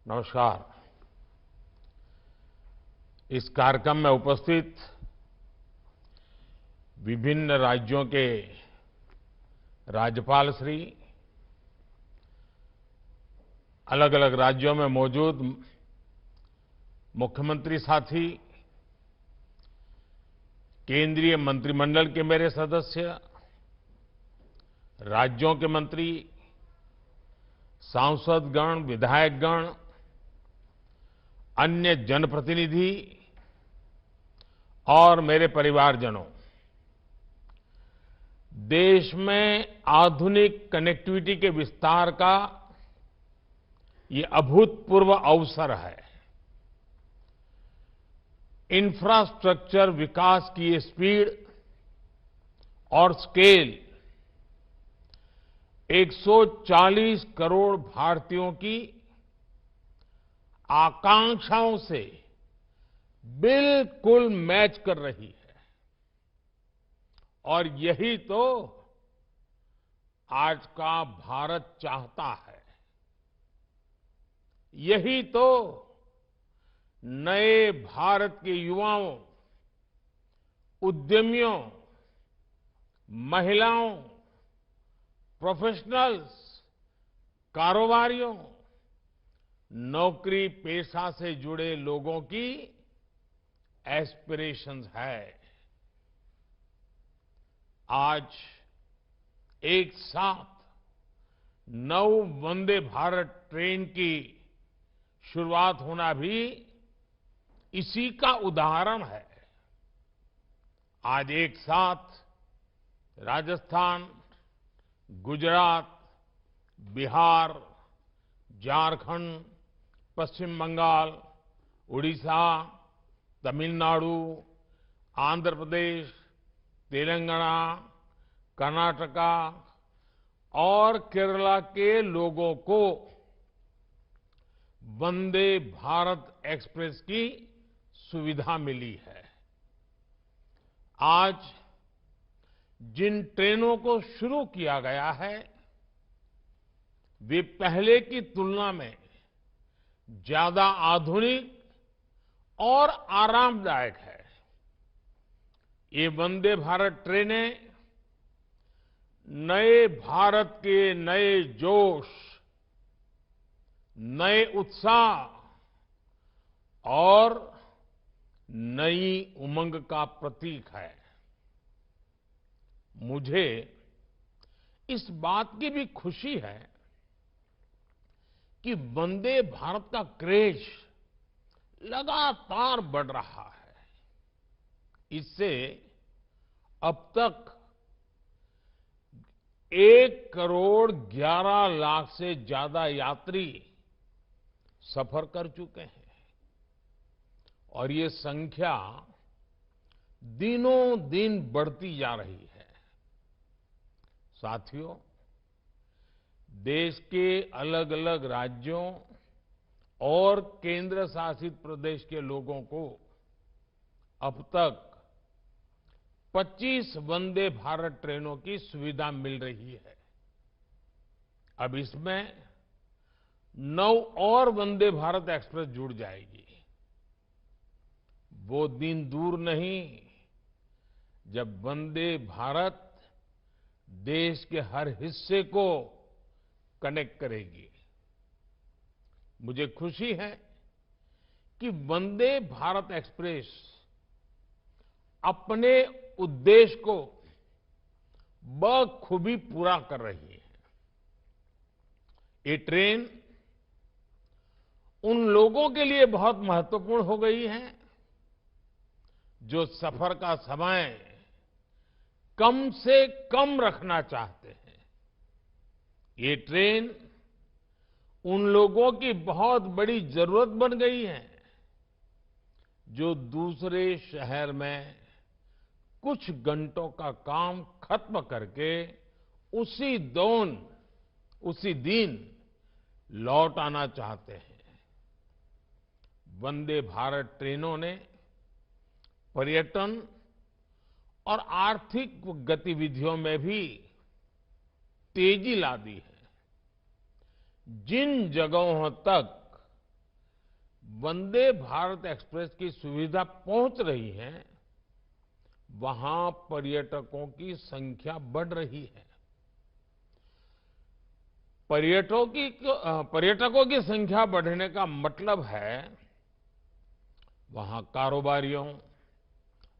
नमस्कार। इस कार्यक्रम में उपस्थित विभिन्न राज्यों के राज्यपाल श्री, अलग अलग राज्यों में मौजूद मुख्यमंत्री साथी, केंद्रीय मंत्रिमंडल के मेरे सदस्य, राज्यों के मंत्री, सांसदगण, विधायकगण, अन्य जनप्रतिनिधि और मेरे परिवारजनों, देश में आधुनिक कनेक्टिविटी के विस्तार का ये अभूतपूर्व अवसर है। इंफ्रास्ट्रक्चर विकास की ये स्पीड और स्केल 140 करोड़ भारतीयों की आकांक्षाओं से बिल्कुल मैच कर रही है और यही तो आज का भारत चाहता है। यही तो नए भारत के युवाओं, उद्यमियों, महिलाओं, प्रोफेशनल्स, कारोबारियों, नौकरी पेशा से जुड़े लोगों की एस्पिरेशंस है। आज एक साथ 9 वंदे भारत ट्रेन की शुरुआत होना भी इसी का उदाहरण है। आज एक साथ राजस्थान, गुजरात, बिहार, झारखंड, पश्चिम बंगाल, उड़ीसा, तमिलनाडु, आंध्र प्रदेश, तेलंगाना, कर्नाटका और केरला के लोगों को वंदे भारत एक्सप्रेस की सुविधा मिली है। आज जिन ट्रेनों को शुरू किया गया है वे पहले की तुलना में ज्यादा आधुनिक और आरामदायक है। ये वंदे भारत ट्रेनें नए भारत के नए जोश, नए उत्साह और नई उमंग का प्रतीक है। मुझे इस बात की भी खुशी है कि वंदे भारत का क्रेज लगातार बढ़ रहा है। इससे अब तक 1 करोड़ 11 लाख से ज्यादा यात्री सफर कर चुके हैं और ये संख्या दिनों दिन बढ़ती जा रही है। साथियों, देश के अलग अलग राज्यों और केंद्र शासित प्रदेश के लोगों को अब तक 25 वंदे भारत ट्रेनों की सुविधा मिल रही है। अब इसमें 9 और वंदे भारत एक्सप्रेस जुड़ जाएगी। वो दिन दूर नहीं जब वंदे भारत देश के हर हिस्से को कनेक्ट करेगी। मुझे खुशी है कि वंदे भारत एक्सप्रेस अपने उद्देश्य को बखूबी पूरा कर रही है। ये ट्रेन उन लोगों के लिए बहुत महत्वपूर्ण हो गई है जो सफर का समय कम से कम रखना चाहते हैं। ये ट्रेन उन लोगों की बहुत बड़ी जरूरत बन गई है जो दूसरे शहर में कुछ घंटों का काम खत्म करके उसी दिन लौट आना चाहते हैं। वंदे भारत ट्रेनों ने पर्यटन और आर्थिक गतिविधियों में भी तेजी ला दी है। जिन जगहों तक वंदे भारत एक्सप्रेस की सुविधा पहुंच रही है, वहां पर्यटकों की संख्या बढ़ रही है। पर्यटकों की संख्या बढ़ने का मतलब है वहां कारोबारियों,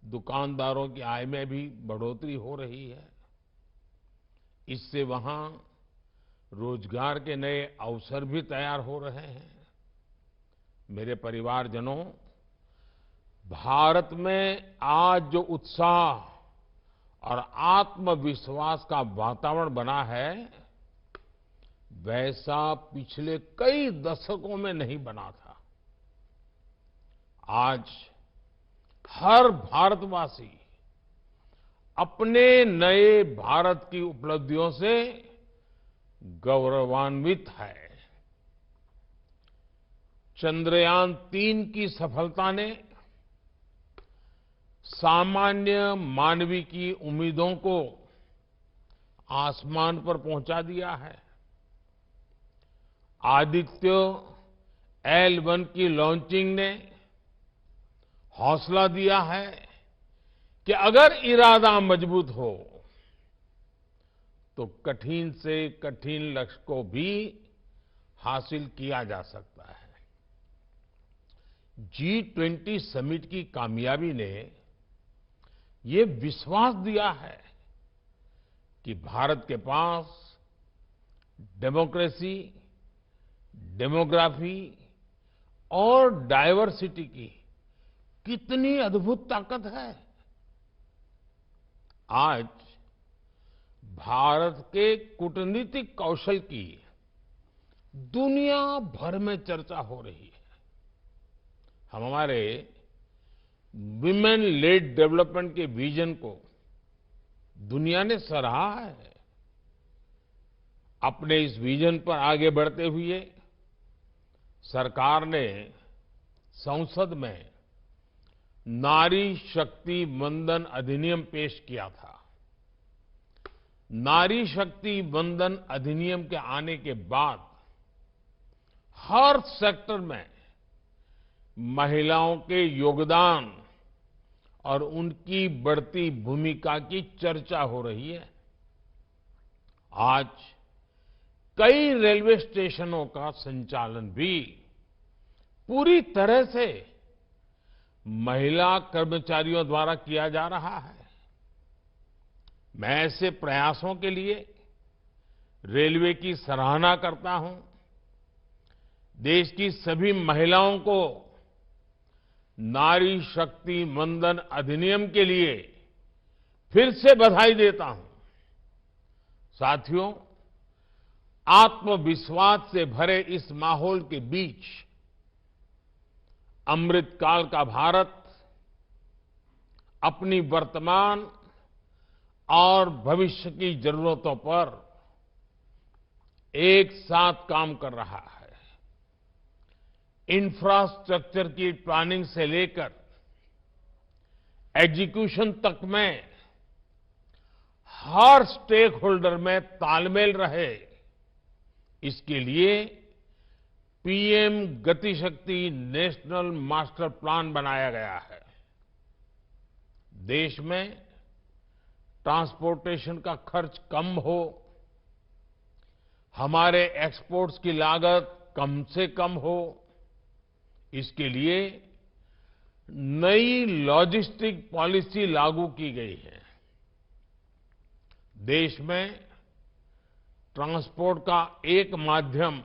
दुकानदारों की आय में भी बढ़ोतरी हो रही है। इससे वहां रोजगार के नए अवसर भी तैयार हो रहे हैं। मेरे परिवारजनों, भारत में आज जो उत्साह और आत्मविश्वास का वातावरण बना है, वैसा पिछले कई दशकों में नहीं बना था। आज हर भारतवासी अपने नए भारत की उपलब्धियों से गौरवान्वित है। चंद्रयान-3 की सफलता ने सामान्य मानवी की उम्मीदों को आसमान पर पहुंचा दिया है। आदित्य L1 की लॉन्चिंग ने हौसला दिया है कि अगर इरादा मजबूत हो तो कठिन से कठिन लक्ष्य को भी हासिल किया जा सकता है। G20 समिट की कामयाबी ने ये विश्वास दिया है कि भारत के पास डेमोक्रेसी, डेमोग्राफी और डाइवर्सिटी की कितनी अद्भुत ताकत है। आज भारत के कूटनीतिक कौशल की दुनिया भर में चर्चा हो रही है। हम हमारे विमेन लेड डेवलपमेंट के विजन को दुनिया ने सराहा है। अपने इस विजन पर आगे बढ़ते हुए सरकार ने संसद में नारी शक्ति वंदन अधिनियम पेश किया था। नारी शक्ति वंदन अधिनियम के आने के बाद हर सेक्टर में महिलाओं के योगदान और उनकी बढ़ती भूमिका की चर्चा हो रही है। आज कई रेलवे स्टेशनों का संचालन भी पूरी तरह से महिला कर्मचारियों द्वारा किया जा रहा है। मैं ऐसे प्रयासों के लिए रेलवे की सराहना करता हूं। देश की सभी महिलाओं को नारी शक्ति वंदन अधिनियम के लिए फिर से बधाई देता हूं। साथियों, आत्मविश्वास से भरे इस माहौल के बीच अमृतकाल का भारत अपनी वर्तमान और भविष्य की जरूरतों पर एक साथ काम कर रहा है। इंफ्रास्ट्रक्चर की प्लानिंग से लेकर एग्जीक्यूशन तक में हर स्टेक होल्डर में तालमेल रहे, इसके लिए पीएम गति शक्ति नेशनल मास्टर प्लान बनाया गया है। देश में ट्रांसपोर्टेशन का खर्च कम हो, हमारे एक्सपोर्ट्स की लागत कम से कम हो, इसके लिए नई लॉजिस्टिक पॉलिसी लागू की गई है। देश में ट्रांसपोर्ट का एक माध्यम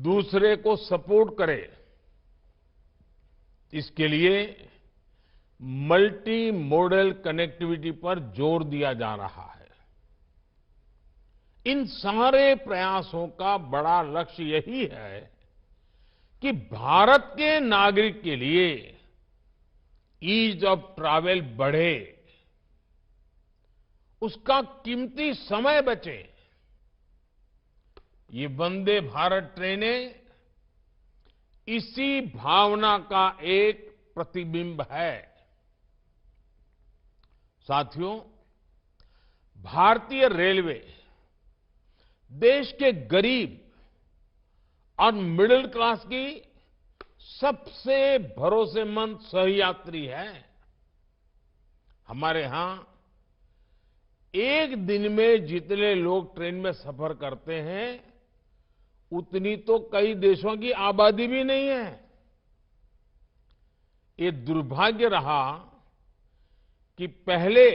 दूसरे को सपोर्ट करे, इसके लिए मल्टी मॉडल कनेक्टिविटी पर जोर दिया जा रहा है। इन सारे प्रयासों का बड़ा लक्ष्य यही है कि भारत के नागरिक के लिए ईज ऑफ ट्रैवल बढ़े, उसका कीमती समय बचे। ये वंदे भारत ट्रेनें इसी भावना का एक प्रतिबिंब है। साथियों, भारतीय रेलवे देश के गरीब और मिडिल क्लास की सबसे भरोसेमंद सहयात्री है। हमारे यहां एक दिन में जितने लोग ट्रेन में सफर करते हैं उतनी तो कई देशों की आबादी भी नहीं है। ये दुर्भाग्य रहा कि पहले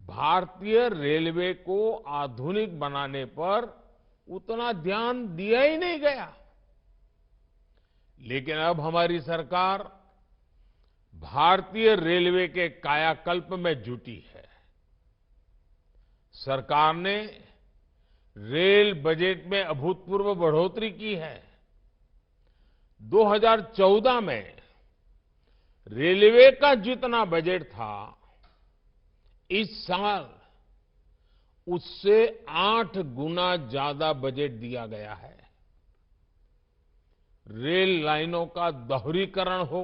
भारतीय रेलवे को आधुनिक बनाने पर उतना ध्यान दिया ही नहीं गया। लेकिन अब हमारी सरकार भारतीय रेलवे के कायाकल्प में जुटी है। सरकार ने रेल बजट में अभूतपूर्व बढ़ोतरी की है। 2014 में रेलवे का जितना बजट था, इस साल उससे 8 गुना ज्यादा बजट दिया गया है। रेल लाइनों का दोहरीकरण हो,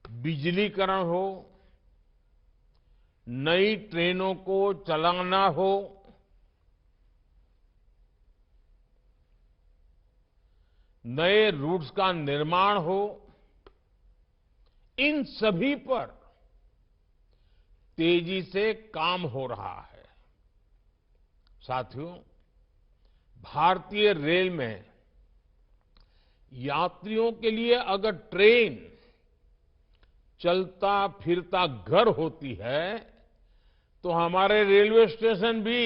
बिजलीकरण हो, नई ट्रेनों को चलाना हो, नए रूट्स का निर्माण हो, इन सभी पर तेजी से काम हो रहा है। साथियों, भारतीय रेल में यात्रियों के लिए अगर ट्रेन चलता फिरता घर होती है तो हमारे रेलवे स्टेशन भी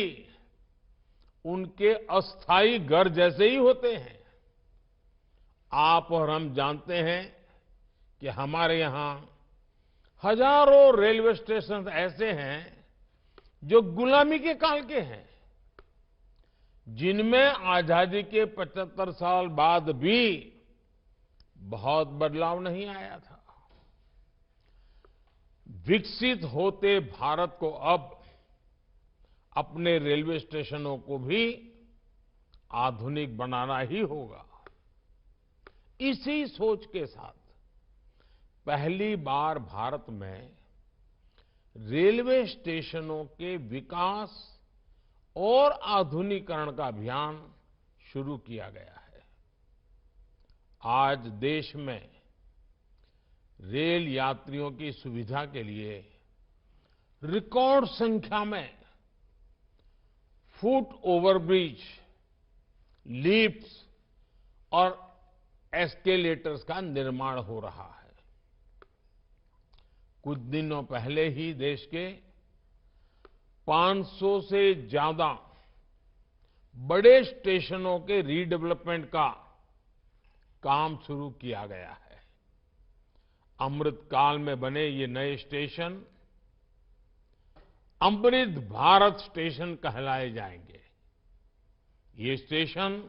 उनके अस्थायी घर जैसे ही होते हैं। आप और हम जानते हैं कि हमारे यहां हजारों रेलवे स्टेशन ऐसे हैं जो गुलामी के काल के हैं, जिनमें आजादी के 75 साल बाद भी बहुत बदलाव नहीं आया था। विकसित होते भारत को अब अपने रेलवे स्टेशनों को भी आधुनिक बनाना ही होगा। इसी सोच के साथ पहली बार भारत में रेलवे स्टेशनों के विकास और आधुनिकीकरण का अभियान शुरू किया गया है। आज देश में रेल यात्रियों की सुविधा के लिए रिकॉर्ड संख्या में फुट ओवरब्रिज, लिफ्ट्स और एस्केलेटर्स का निर्माण हो रहा है। कुछ दिनों पहले ही देश के 500 से ज्यादा बड़े स्टेशनों के रीडेवलपमेंट का काम शुरू किया गया है। अमृत काल में बने ये नए स्टेशन अमृत भारत स्टेशन कहलाए जाएंगे। ये स्टेशन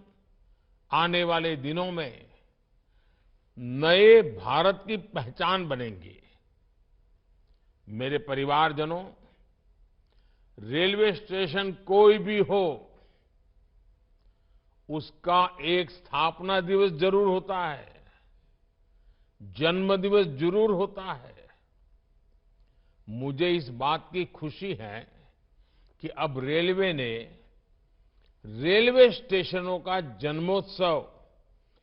आने वाले दिनों में नए भारत की पहचान बनेंगे। मेरे परिवारजनों, रेलवे स्टेशन कोई भी हो, उसका एक स्थापना दिवस जरूर होता है, जन्म दिवस जरूर होता है। मुझे इस बात की खुशी है कि अब रेलवे ने रेलवे स्टेशनों का जन्मोत्सव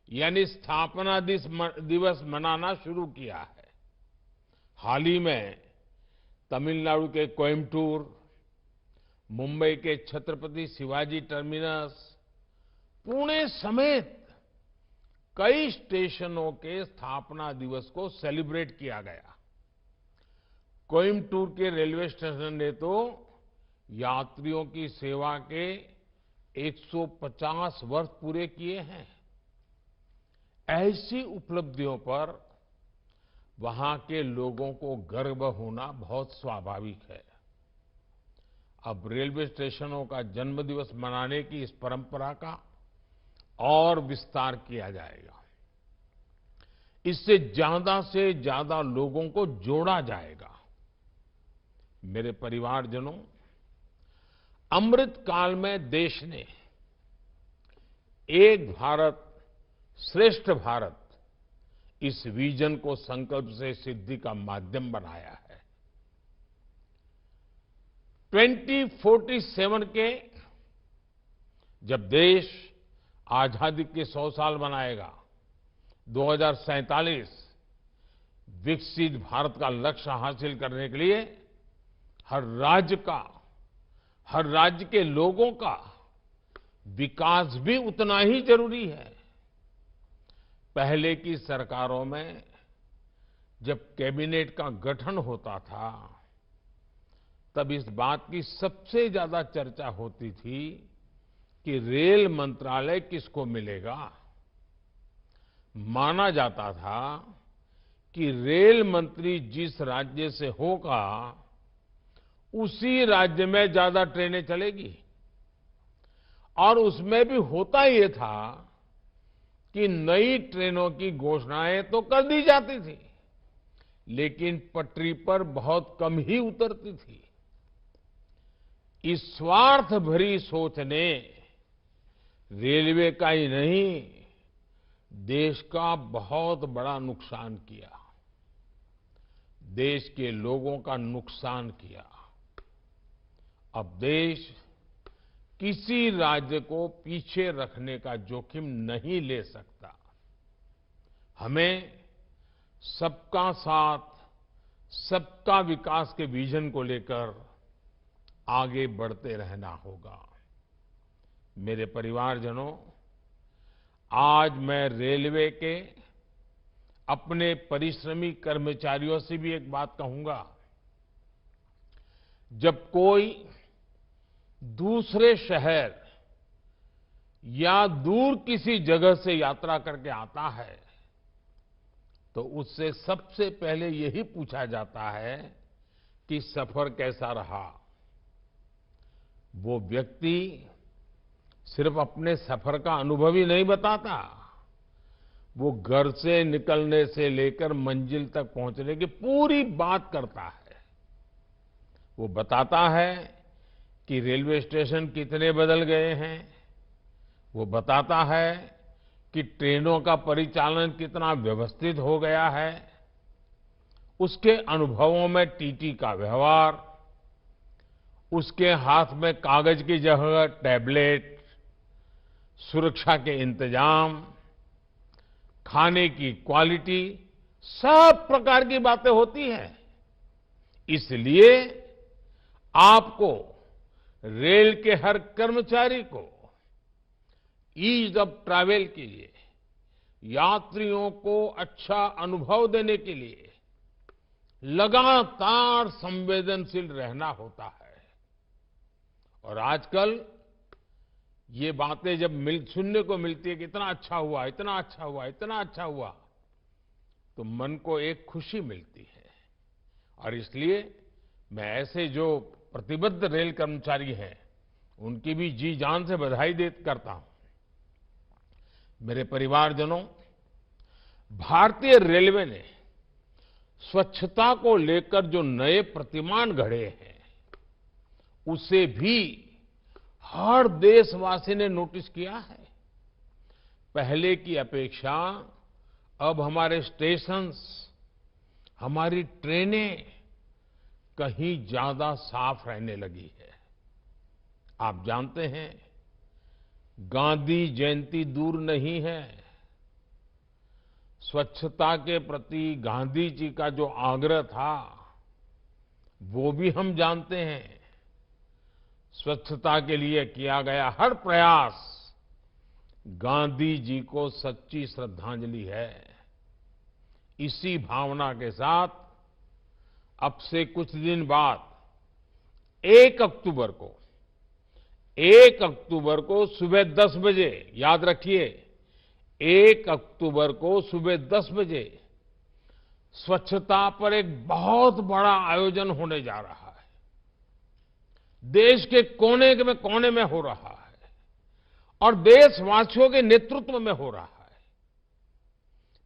यानी स्थापना दिवस मनाना शुरू किया है। हाल ही में तमिलनाडु के कोयम्बटूर, मुंबई के छत्रपति शिवाजी टर्मिनस, पुणे समेत कई स्टेशनों के स्थापना दिवस को सेलिब्रेट किया गया। कोयम्बटूर के रेलवे स्टेशन ने तो यात्रियों की सेवा के 150 वर्ष पूरे किए हैं। ऐसी उपलब्धियों पर वहां के लोगों को गर्व होना बहुत स्वाभाविक है। अब रेलवे स्टेशनों का जन्मदिवस मनाने की इस परंपरा का और विस्तार किया जाएगा। इससे ज्यादा से ज्यादा लोगों को जोड़ा जाएगा। मेरे परिवारजनों, अमृत काल में देश ने एक भारत श्रेष्ठ भारत इस विजन को संकल्प से सिद्धि का माध्यम बनाया है। 2047 के जब देश आजादी के 100 साल मनाएगा, 2047 विकसित भारत का लक्ष्य हासिल करने के लिए हर राज्य के लोगों का विकास भी उतना ही जरूरी है। पहले की सरकारों में जब कैबिनेट का गठन होता था, तब इस बात की सबसे ज्यादा चर्चा होती थी कि रेल मंत्रालय किसको मिलेगा। माना जाता था कि रेल मंत्री जिस राज्य से होगा, उसी राज्य में ज्यादा ट्रेनें चलेगी। और उसमें भी होता ये था कि नई ट्रेनों की घोषणाएं तो कर दी जाती थी, लेकिन पटरी पर बहुत कम ही उतरती थी। इस स्वार्थ भरी सोच ने रेलवे का ही नहीं, देश का बहुत बड़ा नुकसान किया, देश के लोगों का नुकसान किया। अब देश किसी राज्य को पीछे रखने का जोखिम नहीं ले सकता। हमें सबका साथ, सबका विकास के विजन को लेकर आगे बढ़ते रहना होगा। मेरे परिवारजनों, आज मैं रेलवे के अपने परिश्रमी कर्मचारियों से भी एक बात कहूंगा। जब कोई दूसरे शहर या दूर किसी जगह से यात्रा करके आता है, तो उससे सबसे पहले यही पूछा जाता है कि सफर कैसा रहा। वो व्यक्ति सिर्फ अपने सफर का अनुभव ही नहीं बताता, वो घर से निकलने से लेकर मंजिल तक पहुंचने की पूरी बात करता है। वो बताता है कि रेलवे स्टेशन कितने बदल गए हैं, वो बताता है कि ट्रेनों का परिचालन कितना व्यवस्थित हो गया है। उसके अनुभवों में टीटी का व्यवहार, उसके हाथ में कागज की जगह टैबलेट, सुरक्षा के इंतजाम, खाने की क्वालिटी, सब प्रकार की बातें होती हैं। इसलिए आपको, रेल के हर कर्मचारी को ईज ऑफ ट्रैवल के लिए, यात्रियों को अच्छा अनुभव देने के लिए लगातार संवेदनशील रहना होता है। और आजकल ये बातें जब सुनने को मिलती है कि इतना अच्छा हुआ, इतना अच्छा हुआ, इतना अच्छा हुआ, तो मन को एक खुशी मिलती है। और इसलिए मैं ऐसे जो प्रतिबद्ध रेल कर्मचारी हैं, उनकी भी जी जान से बधाई करता हूं। मेरे परिवारजनों, भारतीय रेलवे ने स्वच्छता को लेकर जो नए प्रतिमान गढ़े हैं, उसे भी हर देशवासी ने नोटिस किया है। पहले की अपेक्षा अब हमारे स्टेशंस, हमारी ट्रेनें कहीं ज्यादा साफ रहने लगी है। आप जानते हैं, गांधी जयंती दूर नहीं है। स्वच्छता के प्रति गांधी जी का जो आग्रह था, वो भी हम जानते हैं। स्वच्छता के लिए किया गया हर प्रयास गांधी जी को सच्ची श्रद्धांजलि है। इसी भावना के साथ अब से कुछ दिन बाद 1 अक्टूबर को सुबह 10 बजे, याद रखिए, 1 अक्टूबर को सुबह 10 बजे स्वच्छता पर एक बहुत बड़ा आयोजन होने जा रहा है। देश के कोने में हो रहा है और देशवासियों के नेतृत्व में हो रहा है।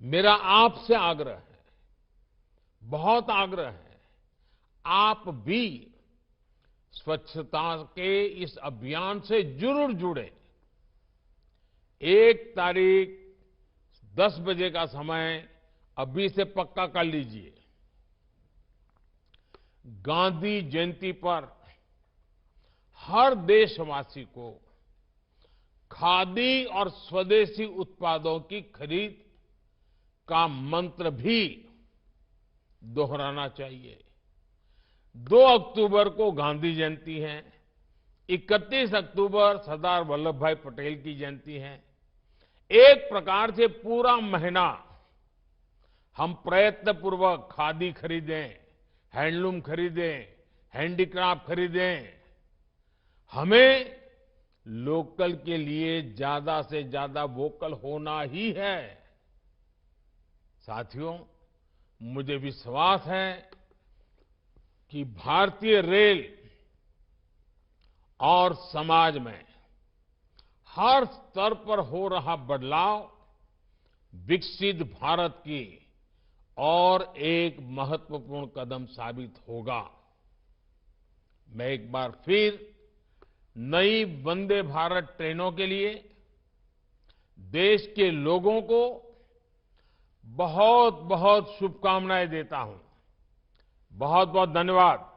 मेरा आपसे आग्रह है, बहुत आग्रह है, आप भी स्वच्छता के इस अभियान से जरूर जुड़े। 1 तारीख 10 बजे का समय अभी से पक्का कर लीजिए। गांधी जयंती पर हर देशवासी को खादी और स्वदेशी उत्पादों की खरीद का मंत्र भी दोहराना चाहिए। 2 अक्टूबर को गांधी जयंती है, 31 अक्टूबर सरदार वल्लभ भाई पटेल की जयंती है। एक प्रकार से पूरा महीना हम प्रयत्नपूर्वक खादी खरीदें, हैंडलूम खरीदें, हैंडीक्राफ्ट खरीदें। हमें लोकल के लिए ज्यादा से ज्यादा वोकल होना ही है। साथियों, मुझे विश्वास है कि भारतीय रेल और समाज में हर स्तर पर हो रहा बदलाव विकसित भारत की और एक महत्वपूर्ण कदम साबित होगा। मैं एक बार फिर नई वंदे भारत ट्रेनों के लिए देश के लोगों को बहुत बहुत शुभकामनाएं देता हूं। बहुत बहुत धन्यवाद।